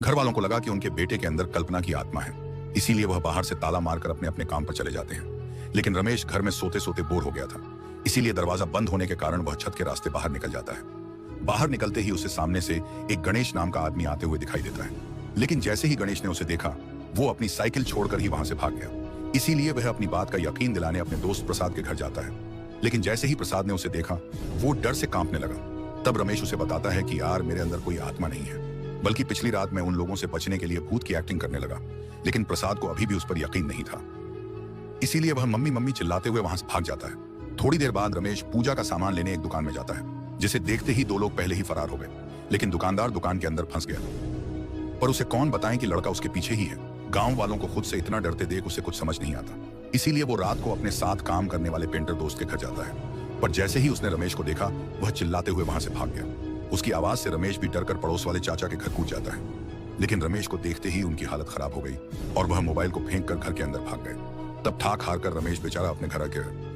घर वालों को लगा कि उनके बेटे के अंदर कल्पना की आत्मा है, इसीलिए वह बाहर से ताला मारकर अपने अपने काम पर चले जाते हैं। लेकिन रमेश घर में सोते सोते बोर हो गया था, इसीलिए दरवाजा बंद होने के कारण वह छत के रास्ते बाहर निकल जाता है। बाहर निकलते ही उसे सामने से एक गणेश नाम का आदमी आते हुए दिखाई देता है। लेकिन जैसे ही गणेश ने उसे देखा, वो अपनी साइकिल छोड़कर ही वहां से भाग गया। इसीलिए वह अपनी बात का यकीन दिलाने अपने दोस्त प्रसाद के घर जाता है। लेकिन जैसे ही प्रसाद ने उसे देखा, वो डर से कांपने लगा। तब रमेश उसे बताता है कि यार, मेरे अंदर कोई आत्मा नहीं है, बल्कि पिछली रात मैं उन लोगों से बचने के लिए भूत की एक्टिंग करने लगा। लेकिन प्रसाद को अभी भी उस पर यकीन नहीं था, इसीलिए वह मम्मी मम्मी चिल्लाते हुए वहां से भाग जाता है। थोड़ी देर बाद रमेश पूजा का सामान लेने एक दुकान में जाता है, जिसे देखते ही दो लोग पहले ही फरार हो गए। लेकिन दुकानदार दुकान के अंदर फंस गया, पर उसे कौन बताएं कि लड़का उसके पीछे ही है। गांव वालों को खुद से इतना डरते देख उसे कुछ समझ नहीं आता, इसीलिए वो रात को अपने साथ काम करने वाले पेंटर दोस्त के घर जाता है। पर जैसे ही उसने रमेश को देखा, वह चिल्लाते हुए वहां से भाग गया। उसकी आवाज से रमेश भी डरकर पड़ोस वाले चाचा के घर कूद जाता है। लेकिन रमेश को देखते ही उनकी हालत खराब हो गई और वह मोबाइल को फेंक कर घर के अंदर भाग गए। तब ठाक हारकर रमेश बेचारा अपने घर आ गया।